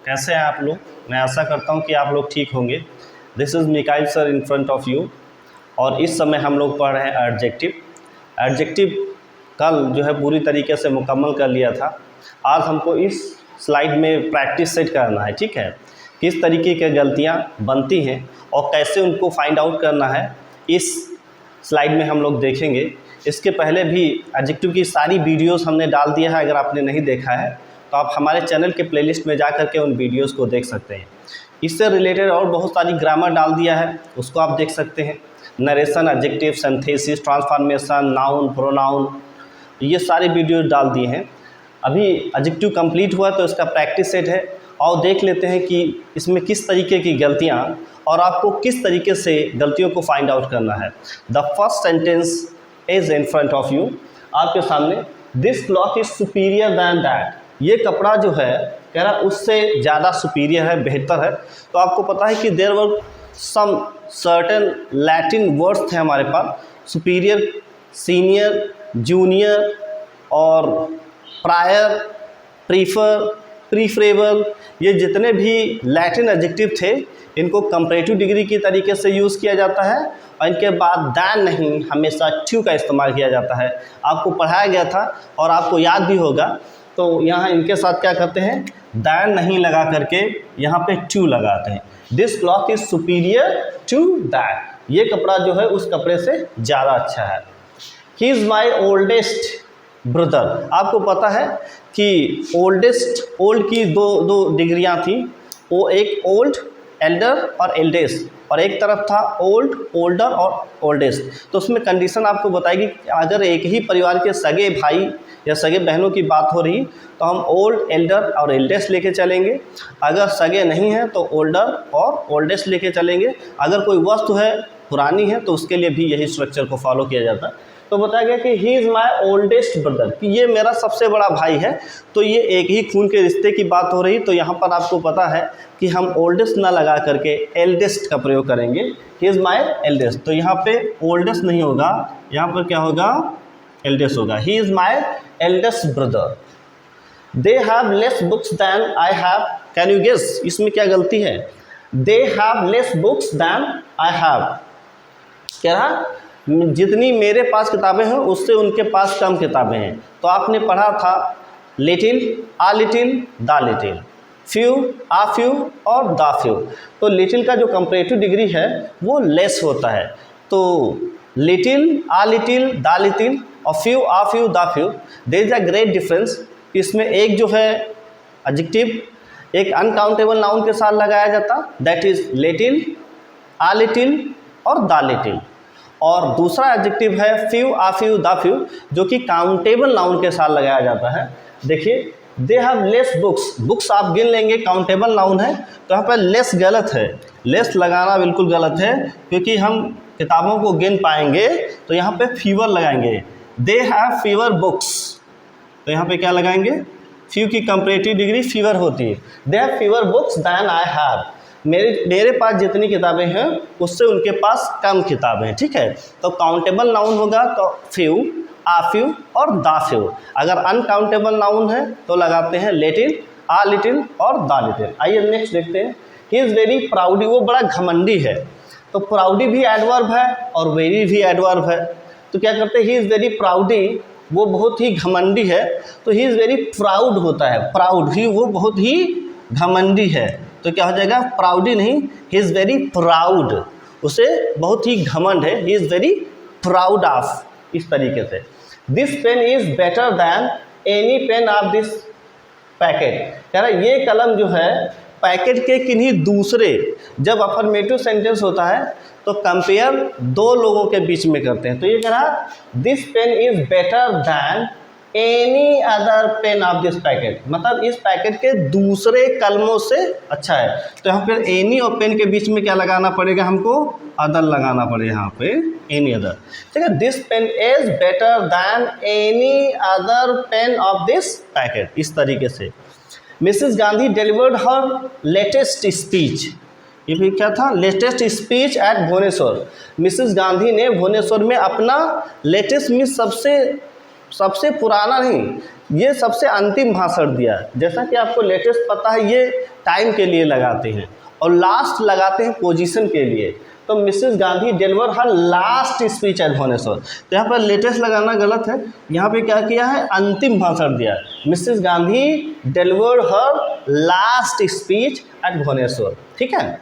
कैसे हैं आप लोग? मैं आशा करता हूं कि आप लोग ठीक होंगे। This is Mikail sir in front of you. और इस समय हम लोग पढ़ रहे हैं एडजेक्टिव। एडजेक्टिव कल जो है पूरी तरीके से मुकम्मल कर लिया था। आज हमको इस स्लाइड में प्रैक्टिस सेट करना है, ठीक है। किस तरीके की गलतियाँ बनती हैं और कैसे उनको फाइंड आउट करना है, इस स्लाइड में हम लोग देखेंगे। इसके पहले भी एडजेक्टिव की सारी वीडियोस हमने डाल दिया है। अगर आपने नहीं देखा है तो आप हमारे चैनल के प्लेलिस्ट में जा कर के उन वीडियोस को देख सकते हैं। इससे रिलेटेड और बहुत सारी ग्रामर डाल दिया है, उसको आप देख सकते हैं। Narration, adjective, synthesis, transformation, noun, pronoun, ये सारे वीडियो डाल दिए हैं। अभी एडजेक्टिव कंप्लीट हुआ तो इसका प्रैक्टिस सेट है और देख लेते हैं कि इसमें किस तरीके की गलतियाँ और आपको किस तरीके से गलतियों को फाइंड आउट करना है। The first sentence is in front of you, आपके सामने। This cloth is superior then that. ये कपड़ा जो है कह रहा उससे ज़्यादा सुपीरियर है, बेहतर है। तो आपको पता है कि there were some certain Latin words थे हमारे पास, सुपीरियर, सीनियर, जूनियर और प्रायर, प्रीफर, प्रीफरेबल। ये जितने भी लैटिन एडजेक्टिव थे इनको कंपैरेटिव डिग्री की तरीके से यूज़ किया जाता है और इनके बाद दैन नहीं, हमेशा टू का इस्तेमाल किया जाता है। आपको पढ़ाया गया था और आपको याद भी होगा। तो यहाँ इनके साथ क्या करते हैं, दैन नहीं लगा करके यहाँ पे टू लगाते हैं। This cloth is superior to that. ये कपड़ा जो है उस कपड़े से ज़्यादा अच्छा है। He is my oldest brother. आपको पता है कि ओल्डेस्ट, ओल्ड की दो डिग्रियाँ थी। वो एक ओल्ड, एल्डर और एल्डेस्ट, और एक तरफ था ओल्ड, ओल्डर और ओल्डेस्ट। तो उसमें कंडीशन आपको बताएगी कि अगर एक ही परिवार के सगे भाई या सगे बहनों की बात हो रही तो हम ओल्ड, एल्डर और एल्डेस्ट लेके चलेंगे। अगर सगे नहीं हैं तो ओल्डर और ओल्डेस्ट लेके चलेंगे। अगर कोई वस्तु है पुरानी है तो उसके लिए भी यही स्ट्रक्चर को फॉलो किया जाता है। तो बताया गया कि ही इज़ माई ओल्डेस्ट ब्रदर, कि ये मेरा सबसे बड़ा भाई है। तो ये एक ही खून के रिश्ते की बात हो रही। तो यहाँ पर आपको पता है कि हम ओल्डेस्ट ना लगा करके एल्डेस्ट का प्रयोग करेंगे। ही इज़ माई एल्डेस्ट। तो यहाँ पे ओल्डेस्ट नहीं होगा, यहाँ पर क्या होगा, एल्डेस्ट होगा। He is my eldest brother. They have less books than I have. Can you guess इसमें क्या गलती है? They have less books than I have. कह रहा जितनी मेरे पास किताबें हैं उससे उनके पास कम किताबें हैं। तो आपने पढ़ा था little, a little, the little, few, a few और द फ्यू। तो लिटिल का जो कंपैरेटिव डिग्री है वो लेस होता है। तो little, a little, the little और few, a few, the few, there is a great difference. इसमें एक जो है एडजेक्टिव एक अनकाउंटेबल नाउन के साथ लगाया जाता, that is little, a little और द लिटिल। और दूसरा एडजेक्टिव है few, a few, the few, जो कि काउंटेबल नाउन के साथ लगाया जाता है। देखिए, दे हैव लेस बुक्स, बुक्स आप गिन लेंगे, काउंटेबल नाउन है। तो यहाँ पर लेस गलत है, लेस लगाना बिल्कुल गलत है, क्योंकि हम किताबों को गिन पाएंगे तो यहाँ पे फीवर लगाएंगे। दे हैव फीवर बुक्स, तो यहाँ पे क्या लगाएंगे, फ्यू की कंपैरेटिव डिग्री फीवर होती है। They have fewer books than I have. मेरे पास जितनी किताबें हैं उससे उनके पास कम किताबें हैं, ठीक है। तो काउंटेबल नाउन होगा तो फ्यू, आ फ्यू और द फ्यू। अगर अनकाउंटेबल नाउन है तो लगाते हैं लिटिल, आ लिटिल और द लिटिल। आइए नेक्स्ट देखते हैं। ही इज़ वेरी प्राउडी, वो बड़ा घमंडी है। तो प्राउडी भी एडवर्ब है और वेरी भी एडवर्ब है। तो क्या करते हैं, ही इज़ वेरी प्राउडी, वो बहुत ही घमंडी है। तो ही इज़ वेरी प्राउड होता है, प्राउड ही, वो बहुत ही घमंडी है। तो क्या हो जाएगा, प्राउडी नहीं, ही इज़ वेरी प्राउड, उसे बहुत ही घमंड है। He is very proud of, इस तरीके से। This pen is better than any pen of this packet. कह रहा ये कलम जो है पैकेट के किन्हीं दूसरे, जब अफर्मेटिव सेंटेंस होता है तो कंपेयर दो लोगों के बीच में करते हैं। तो ये कह रहा this pen is better than any other pen of this packet, मतलब इस पैकेट के दूसरे कलमों से अच्छा है। तो यहाँ पर एनी और पेन के बीच में क्या लगाना पड़ेगा, हमको अदर लगाना पड़ेगा, यहाँ पे एनी अदर, ठीक है। This pen is better than any other pen of this packet, इस तरीके से। Mrs Gandhi delivered her latest speech, ये भी क्या था, latest speech at Bhubaneswar. Mrs Gandhi ने भुवनेश्वर में अपना लेटेस्ट मीन्स सबसे सबसे पुराना नहीं, ये सबसे अंतिम भाषण दिया। जैसा कि आपको लेटेस्ट पता है, ये टाइम के लिए लगाते हैं और लास्ट लगाते हैं पोजीशन के लिए। तो Mrs Gandhi deliver her last speech at Bhubaneswar. तो यहाँ पर लेटेस्ट लगाना गलत है, यहाँ पे क्या किया है, अंतिम भाषण दिया। Mrs Gandhi deliver her last speech at Bhubaneswar, ठीक है।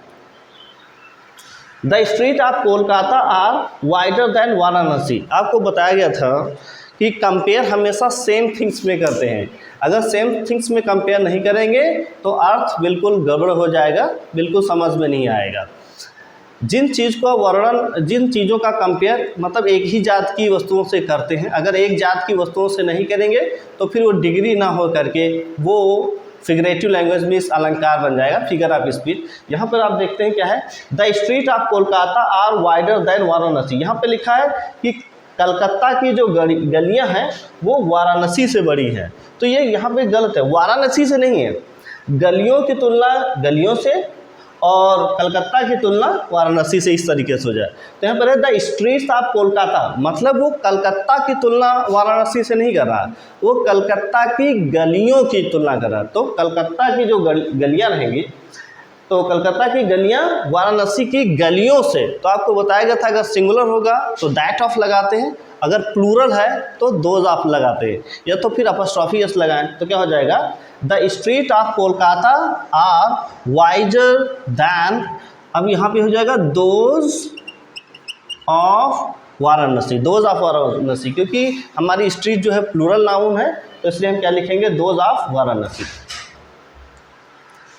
The street of Kolkata are wider than Varanasi. आपको बताया गया था कि कंपेयर हमेशा सेम थिंग्स में करते हैं। अगर सेम थिंग्स में कंपेयर नहीं करेंगे तो अर्थ बिल्कुल गड़बड़ हो जाएगा, बिल्कुल समझ में नहीं आएगा। जिन चीज़ों का कंपेयर मतलब एक ही जात की वस्तुओं से करते हैं, अगर एक जात की वस्तुओं से नहीं करेंगे तो फिर वो डिग्री ना हो करके वो फिगरेटिव लैंग्वेज में इस अलंकार बन जाएगा, फिगर ऑफ स्पीच। यहाँ पर आप देखते हैं क्या है, the street of Kolkata are wider than Varanasi. यहाँ पे लिखा है कि कलकत्ता की जो गलियाँ हैं वो वाराणसी से बड़ी हैं। तो ये यहाँ पे गलत है, वाराणसी से नहीं है। गलियों की तुलना गलियों से और कलकत्ता की तुलना वाराणसी से इस तरीके से हो जाए। तो यहाँ पर है द स्ट्रीट्स ऑफ कोलकाता, मतलब वो कलकत्ता की तुलना वाराणसी से नहीं कर रहा, वो कलकत्ता की गलियों की तुलना कर रहा। तो कलकत्ता की जो गलियाँ रहेंगी, तो कलकत्ता की गलियाँ वाराणसी की गलियों से। तो आपको बताया गया था अगर सिंगुलर होगा तो दैट ऑफ लगाते हैं, अगर प्लूरल है तो दोज ऑफ लगाते हैं, या तो फिर अपॉस्ट्रोफी एस लगाएं तो क्या हो जाएगा, the street of Kolkata are wider than, अब यहाँ पे हो जाएगा those of Varanasi, those of Varanasi, क्योंकि हमारी स्ट्रीट जो है प्लूरल नाउन है तो इसलिए हम क्या लिखेंगे, those of Varanasi.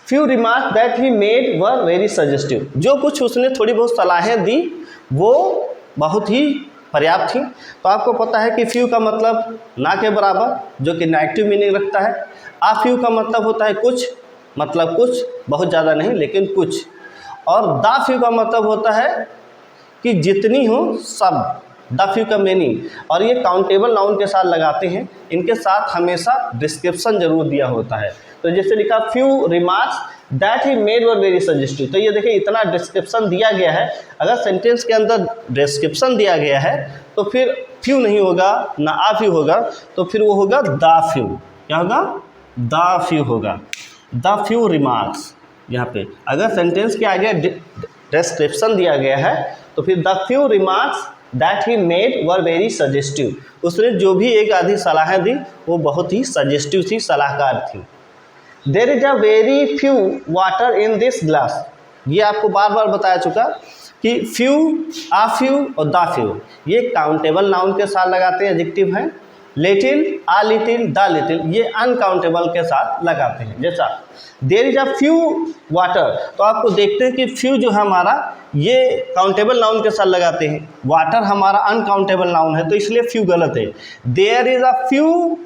Few remark that he made were very suggestive. जो कुछ उसने थोड़ी बहुत सलाहें दी वो बहुत ही पर्याप्त थी। तो आपको पता है कि फ्यू का मतलब ना के बराबर, जो कि नेगेटिव मीनिंग रखता है। आ फ्यू का मतलब होता है कुछ, मतलब कुछ, बहुत ज़्यादा नहीं लेकिन कुछ। और द फ्यू का मतलब होता है कि जितनी हो सब, द फ्यू का मीनिंग। और ये काउंटेबल नाउन के साथ लगाते हैं, इनके साथ हमेशा डिस्क्रिप्शन जरूर दिया होता है। तो जैसे लिखा few remarks that he made were very suggestive. तो ये देखिए इतना डिस्क्रिप्शन दिया गया है, अगर सेंटेंस के अंदर डिस्क्रिप्शन दिया गया है तो फिर फ्यू नहीं होगा, ना आ फ्यू होगा, तो फिर वो होगा द फ्यू। क्या होगा, द फ्यू होगा, द फ्यू रिमार्क्स। यहाँ पे अगर सेंटेंस के आगे डिस्क्रिप्शन दिया गया है तो फिर the few remarks that he made were very suggestive. उसने जो भी एक आधी सलाहें दी वो बहुत ही सजेस्टिव थी, सलाहकार थी। There is a very few water in this glass. ये आपको बार बार बताया चुका कि फ्यू, आ फ्यू और द फ्यू ये काउंटेबल नाउन के साथ लगाते हैं, एडजेक्टिव हैं। Little, a little, the little ये अनकाउंटेबल के साथ लगाते हैं। जैसा there is a few water, तो आपको देखते हैं कि फ्यू जो है हमारा ये काउंटेबल नाउन के साथ लगाते हैं, वाटर हमारा अनकाउंटेबल नाउन है तो इसलिए फ्यू गलत है। There is a few,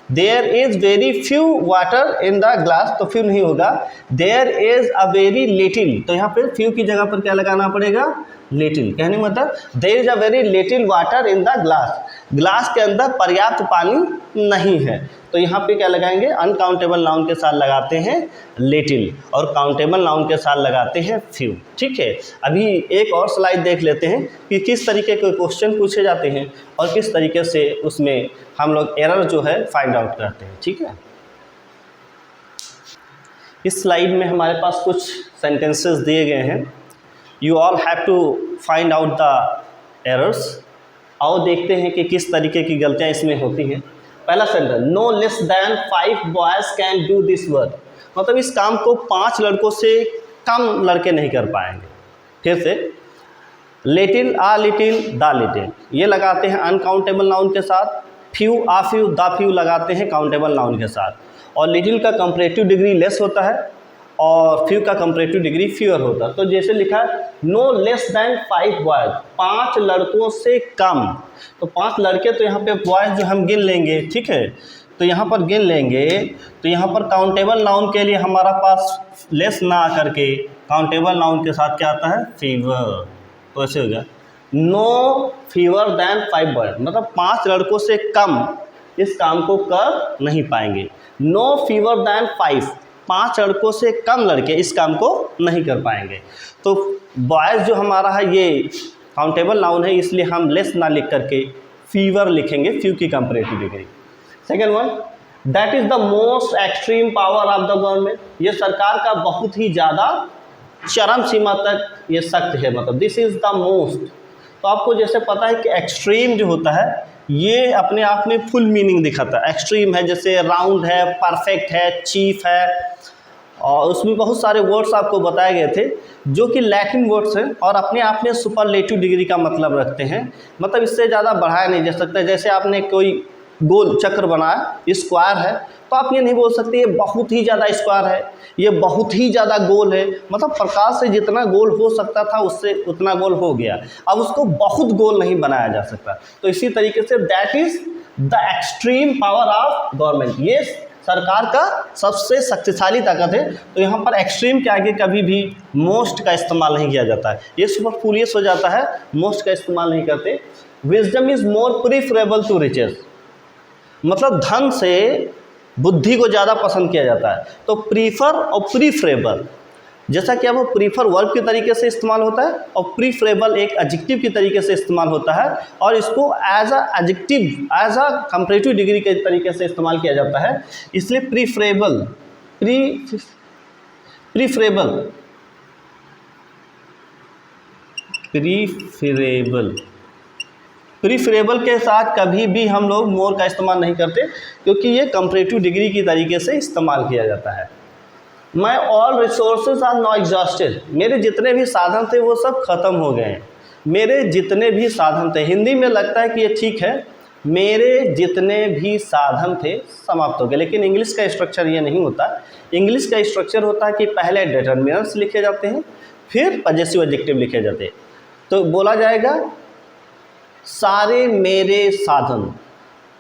there is very few water in the glass, तो फ्यू नहीं होगा। There is a very little, तो यहाँ पे फ्यू की जगह पर क्या लगाना पड़ेगा, लिटिल। कहने मतलब there is a very little water in the glass, glass के अंदर पर्याप्त पानी नहीं है, तो यहाँ पे क्या लगाएंगे, अनकाउंटेबल नाउन के साथ लगाते हैं लिटिल और काउंटेबल नाउन के साथ लगाते हैं फ्यू। ठीक है, अभी एक और स्लाइड देख लेते हैं कि किस तरीके के क्वेश्चन पूछे जाते हैं और किस तरीके से उसमें हम लोग एरर जो है फाइंड आउट करते हैं। ठीक है, इस स्लाइड में हमारे पास कुछ सेंटेंसेस दिए गए हैं, you all have to find out the errors. आओ देखते हैं कि किस तरीके की गलतियां इसमें होती हैं। पहला sentence, no less than 5 boys can do this work, मतलब इस काम को 5 लड़कों से कम लड़के नहीं कर पाएंगे। फिर से little, a little, the little ये लगाते हैं अनकाउंटेबल नाउन के साथ, few, a few, the few लगाते हैं काउंटेबल नाउन के साथ, और लिटिल का कंपैरेटिव डिग्री लेस होता है और फ्यू का कंपैरेटिव डिग्री फ्यूअर होता है। तो जैसे लिखा है नो लेस दैन 5 बॉयज़, 5 लड़कों से कम, तो 5 लड़के, तो यहाँ पे बॉयज़ जो हम गिन लेंगे, ठीक है, तो यहाँ पर गिन लेंगे, तो यहाँ पर काउंटेबल नाउन के लिए हमारा पास लेस ना आकर के काउंटेबल नाउन के साथ क्या आता है, फीवर। तो ऐसे हो गया नो फीवर दैन 5 बॉयज़, मतलब 5 लड़कों से कम इस काम को कर नहीं पाएंगे। नो फीवर दैन 5 लड़कों से कम लड़के इस काम को नहीं कर पाएंगे। तो बॉयज़ जो हमारा है ये काउंटेबल नाउन है, इसलिए हम लेस ना लिख करके फीवर लिखेंगे, फ्यू की comparative degree. Second one, that is the most extreme power of the government, ये सरकार का बहुत ही ज़्यादा चरम सीमा तक ये सख्त है, मतलब दिस इज द मोस्ट। तो आपको जैसे पता है कि एक्सट्रीम जो होता है ये अपने आप में फुल मीनिंग दिखाता है। एक्सट्रीम है जैसे राउंड है, परफेक्ट है, चीफ है, और उसमें बहुत सारे वर्ड्स आपको बताए गए थे जो कि लैटिन वर्ड्स हैं और अपने आप में सुपरलेटिव डिग्री का मतलब रखते हैं, मतलब इससे ज़्यादा बढ़ाया नहीं जा सकता। जैसे आपने कोई गोल चक्र बनाया, स्क्वायर है, तो आप ये नहीं बोल सकते ये बहुत ही ज़्यादा स्क्वायर है, ये बहुत ही ज़्यादा गोल है, मतलब प्रकाश से जितना गोल हो सकता था उससे उतना गोल हो गया, अब उसको बहुत गोल नहीं बनाया जा सकता। तो इसी तरीके say that is the extreme power of government, ये सरकार का सबसे शक्तिशाली ताकत है। तो यहाँ पर एक्सट्रीम के आगे कभी भी मोस्ट का इस्तेमाल नहीं किया जाता है, ये सुपरफ्लुअस हो जाता है, मोस्ट का इस्तेमाल नहीं करते। Wisdom is more preferable to riches, मतलब धन से बुद्धि को ज़्यादा पसंद किया जाता है। तो प्रीफर और प्रीफरेबल, जैसा कि अब प्रीफर वर्ब के तरीके से इस्तेमाल होता है और प्रीफरेबल एक एडजेक्टिव के तरीके से इस्तेमाल होता है, और इसको as a adjective, as a comparative degree के तरीके से इस्तेमाल किया जाता है। इसलिए प्रीफरेबल प्रीफरेबल के साथ कभी भी हम लोग मोर का इस्तेमाल नहीं करते, क्योंकि ये कंपैरेटिव डिग्री की तरीके से इस्तेमाल किया जाता है। My all resources are not exhausted, मेरे जितने भी साधन थे वो सब खत्म हो गए हैं, मेरे जितने भी साधन थे। हिंदी में लगता है कि ये ठीक है, मेरे जितने भी साधन थे समाप्त हो गए, लेकिन इंग्लिश का स्ट्रक्चर ये नहीं होता। इंग्लिश का स्ट्रक्चर होता है कि पहले डिटर्मिनर्स लिखे जाते हैं, फिर पजेसिव एडजेक्टिव लिखे जाते हैं। तो बोला जाएगा सारे मेरे साधन,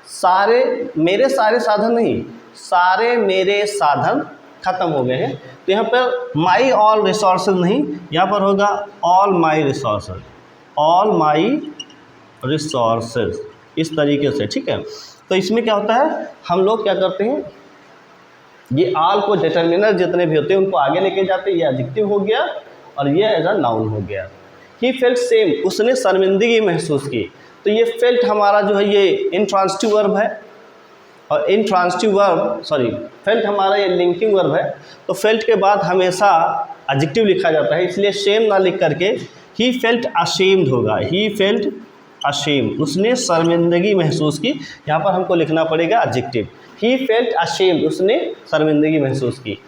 सारे मेरे सारे साधन नहीं, सारे मेरे साधन खत्म हो गए हैं। तो यहाँ पर माई ऑल रिसोर्सेज नहीं, यहाँ पर होगा all my resources, all my resources, इस तरीके से, ठीक है। तो इसमें क्या होता है, हम लोग क्या करते हैं, ये ऑल को डिटर्मिनर जितने भी होते हैं उनको आगे लेके जाते हैं, ये एडजेक्टिव हो गया और ये एज अ नाउन हो गया। ही फेल्ट सेम, उसने शर्मिंदगी महसूस की। तो ये फेल्ट हमारा जो है ये इंट्रांसिटिव वर्ब है, और इंट्रांसिटिव वर्ब फेल्ट हमारा ये लिंकिंग वर्ब है। तो फेल्ट के बाद हमेशा एडजेक्टिव लिखा जाता है, इसलिए सेम ना लिख करके ही फेल्ट अशेम्ड होगा, ही फेल्ट अशेम्ड, उसने शर्मिंदगी महसूस की। यहाँ पर हमको लिखना पड़ेगा एडजेक्टिव, ही फेल्ट अशेम्ड, उसने शर्मिंदगी महसूस की।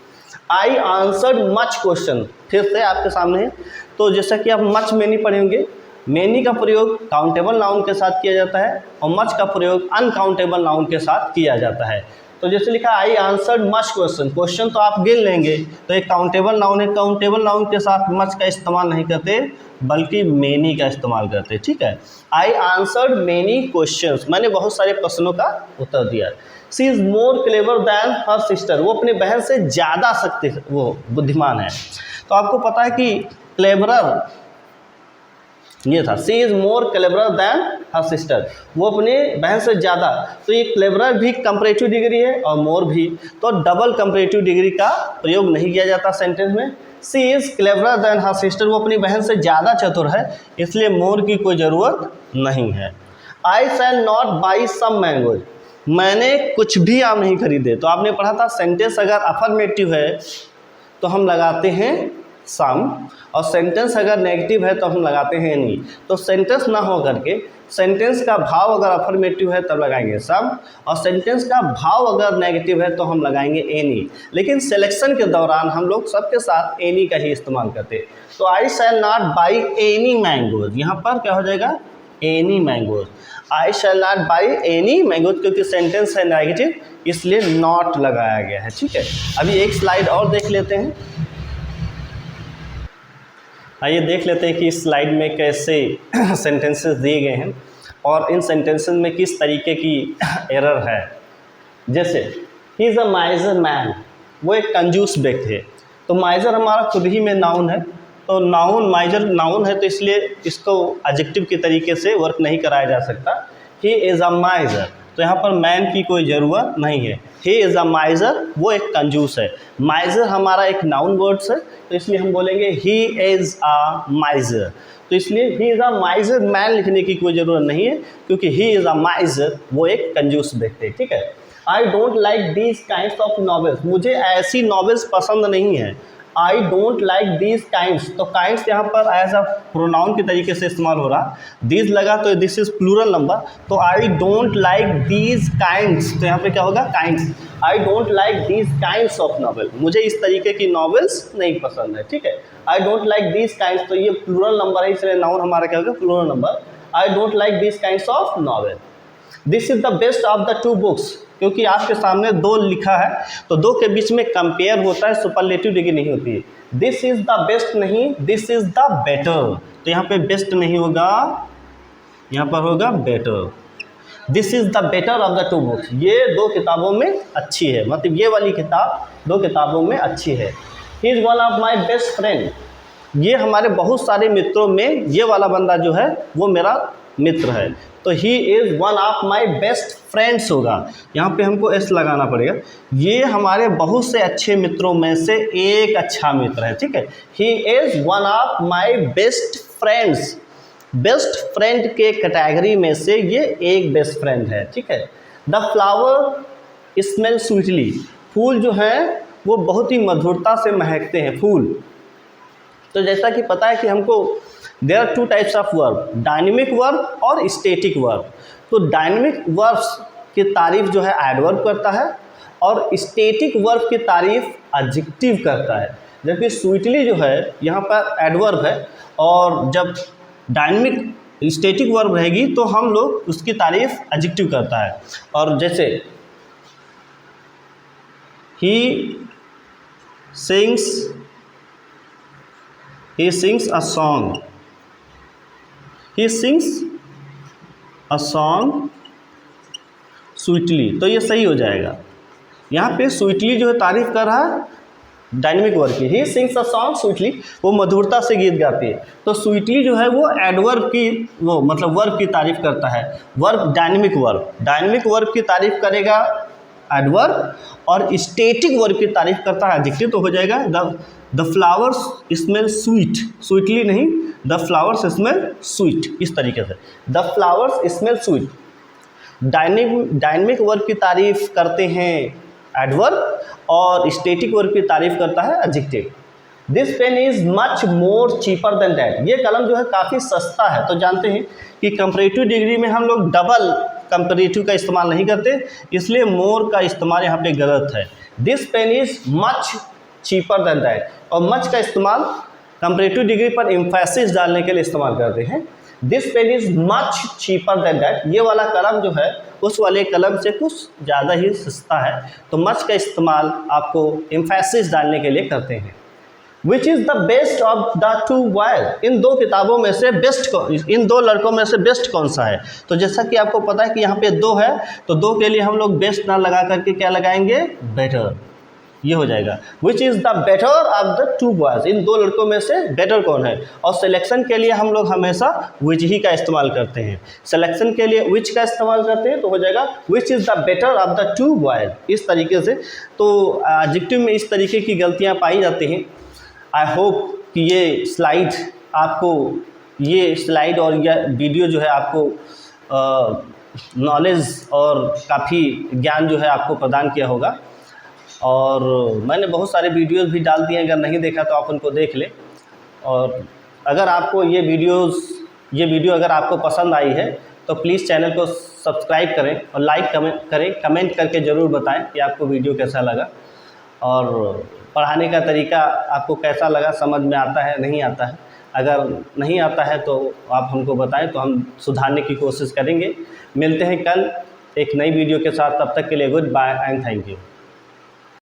आई आंसर्ड मच क्वेश्चन, फिर से आपके सामने है। तो जैसा कि आप मच में नहीं पढ़े होंगे, मैनी का प्रयोग काउंटेबल नाउन के साथ किया जाता है और मच का प्रयोग अनकाउंटेबल नाउन के साथ किया जाता है। तो जैसे लिखा I answered much question, question तो आप गिन लेंगे, तो एक काउंटेबल नाउन है, काउंटेबल नाउन के साथ मच का इस्तेमाल नहीं करते बल्कि मैनी का इस्तेमाल करते, ठीक है। आई आंसर्ड मैनी क्वेश्चंस, मैंने बहुत सारे प्रश्नों का उत्तर दिया। She is more clever than her sister, वो अपने बहन से ज़्यादा वो बुद्धिमान है। तो आपको पता है कि क्लेवरर ये था, she is more cleverer than her sister, वो अपने बहन से ज़्यादा। तो ये क्लेवरर भी कंपैरेटिव डिग्री है और मोर भी, तो डबल कंपैरेटिव डिग्री का प्रयोग नहीं किया जाता सेंटेंस में। She is cleverer than her sister, वो अपनी बहन से ज़्यादा चतुर है, इसलिए मोर की कोई ज़रूरत नहीं है। I shall not buy some mangoes, मैंने कुछ भी आम नहीं खरीदे। तो आपने पढ़ा था सेंटेंस अगर अफर्मेटिव है तो हम लगाते हैं सम, और सेंटेंस अगर नेगेटिव है तो हम लगाते हैं एनी। तो सेंटेंस ना हो करके सेंटेंस का भाव अगर अफर्मेटिव है तब लगाएंगे सम, और सेंटेंस का भाव अगर नेगेटिव है तो हम लगाएंगे एनी। लेकिन सिलेक्शन के दौरान हम लोग सबके साथ एनी का ही इस्तेमाल करते हैं। तो I shall not buy any mangoes, यहाँ पर क्या हो जाएगा any mangoes. I shall not buy any mangoes, क्योंकि सेंटेंस है नेगेटिव इसलिए नॉट लगाया गया है, ठीक है। अभी एक स्लाइड और देख लेते हैं। आइए देख लेते हैं कि इस स्लाइड में कैसे सेंटेंसेस दिए गए हैं और इन सेंटेंसेस में किस तरीके की एरर है। जैसे ही इज़ अ माइजर मैन, वो एक कंजूस व्यक्ति है। तो माइजर हमारा खुद ही में नाउन है, तो नाउन माइजर नाउन है, तो इसलिए इसको एडजेक्टिव के तरीके से वर्क नहीं कराया जा सकता। ही इज़ अ माइजर, तो यहाँ पर मैन की कोई ज़रूरत नहीं है। ही इज़ अ माइजर, वो एक कंजूस है। माइजर हमारा एक नाउन वर्ड्स है, तो इसलिए हम बोलेंगे ही इज़ अ माइजर। तो इसलिए ही इज़ अ माइजर मैन लिखने की कोई ज़रूरत नहीं है, क्योंकि ही इज़ अ माइजर वो एक कंजूस व्यक्ति है। ठीक है। आई don't like these kinds of novels, मुझे ऐसी नॉवेल्स पसंद नहीं है। आई डोंट लाइक दीज काइंड्स, तो काइंड्स यहाँ पर एज अ प्रोनाउन के तरीके से इस्तेमाल हो रहा। दीज लगा तो दिस इज प्लूरल नंबर, तो आई डोंट लाइक दीज काइंड्स, तो यहाँ पे क्या होगा kinds. I don't like these kinds of novel, मुझे इस तरीके की नॉवेल्स नहीं पसंद है। ठीक है। आई डोंट लाइक दीज काइंड्स, तो ये प्लूरल नंबर है, इसलिए नाउन हमारा क्या होगा plural number. I don't like these kinds of novel. This is the best of the two books, क्योंकि आपके सामने दो लिखा है तो दो के बीच में कंपेयर होता है, सुपरलेटिव डिग्री नहीं होती है। दिस इज द बेस्ट नहीं, दिस इज द बेटर, तो यहाँ पे बेस्ट नहीं होगा, यहाँ पर होगा better. This is the better of the two books, ये दो किताबों में अच्छी है, मतलब ये वाली किताब दो किताबों में अच्छी है। He is one of my best friend, ये हमारे बहुत सारे मित्रों में ये वाला बंदा जो है वो मेरा मित्र है, तो he is one of my best friends होगा, यहाँ पे हमको एस लगाना पड़ेगा। ये हमारे बहुत से अच्छे मित्रों में से एक अच्छा मित्र है। ठीक है। He is one of my best friends, best friend के कैटेगरी में से ये एक बेस्ट फ्रेंड है। ठीक है। द फ्लावर स्मेल स्वीटली, फूल जो हैं वो बहुत ही मधुरता से महकते हैं फूल। तो जैसा कि पता है कि हमको there are two types of verb, dynamic verb और स्टैटिक वर्ब। तो डायनेमिक वर्ब्स की तारीफ जो है एडवर्ब करता है और स्टैटिक वर्ब की तारीफ एडजेक्टिव करता है, जबकि स्वीटली जो है यहाँ पर एडवर्ब है, और जब डायनेमिक स्टैटिक वर्ब रहेगी तो हम लोग उसकी तारीफ एडजेक्टिव करता है। और जैसे ही sings a song, he sings a song sweetly, तो ये सही हो जाएगा। यहाँ पे स्वीटली जो है तारीफ कर रहा है डायनेमिक वर्ब की। He sings a song sweetly, वो मधुरता से गीत गाती है, तो स्वीटली जो है वो एडवर्ब की, वो मतलब वर्ब की तारीफ करता है। वर्ब डायनेमिक वर्ब की तारीफ करेगा एडवर्ब, और स्टैटिक वर्ब की तारीफ करता है एडजेक्टिव, तो हो जाएगा the flowers smell sweet, sweetly नहीं, द फ्लावर्स स्मेल स्वीट, इस तरीके से the flowers smell sweet. Dynamic verb की तारीफ करते हैं एडवर्ब और स्टैटिक वर्ब की तारीफ करता है adjective. This pen is much more cheaper than that, ये कलम जो है काफ़ी सस्ता है। तो जानते हैं कि कंपैरेटिव डिग्री में हम लोग डबल कंपैरेटिव का इस्तेमाल नहीं करते, इसलिए मोर का इस्तेमाल यहाँ पे गलत है। This pen is much cheaper than that, और मच का इस्तेमाल कंपैरेटिव डिग्री पर एम्फेसिस डालने के लिए इस्तेमाल करते हैं। This pen is much cheaper than that, ये वाला कलम जो है उस वाले कलम से कुछ ज़्यादा ही सस्ता है, तो मच का इस्तेमाल आपको एम्फेसिस डालने के लिए करते हैं। Which is the best of the two boys, इन दो किताबों में से बेस्ट, इन दो लड़कों में से बेस्ट कौन सा है। तो जैसा कि आपको पता है कि यहाँ पे दो है, तो दो के लिए हम लोग बेस्ट ना लगा करके क्या लगाएंगे बेटर, ये हो जाएगा। Which is the better of the two boys, इन दो लड़कों में से बेटर कौन है। और सिलेक्शन के लिए हम लोग हमेशा विच ही का इस्तेमाल करते हैं, सिलेक्शन के लिए विच का इस्तेमाल करते हैं, तो हो जाएगा which is the better of the two boys, इस तरीके से। तो एडजेक्टिव में इस तरीके की गलतियाँ पाई जाती हैं। आई होप कि ये स्लाइड आपको, ये स्लाइड और यह वीडियो जो है आपको नॉलेज और काफ़ी ज्ञान जो है आपको प्रदान किया होगा। और मैंने बहुत सारे वीडियोस भी डाल दिए हैं, अगर नहीं देखा तो आप उनको देख लें। और अगर आपको ये वीडियो अगर आपको पसंद आई है तो प्लीज़ चैनल को सब्सक्राइब करें और लाइक करें, कमेंट करके ज़रूर बताएं कि आपको वीडियो कैसा लगा और पढ़ाने का तरीका आपको कैसा लगा, समझ में आता है नहीं आता है। अगर नहीं आता है तो आप हमको बताएं, तो हम सुधारने की कोशिश करेंगे। मिलते हैं कल एक नई वीडियो के साथ, तब तक के लिए good bye and thank you.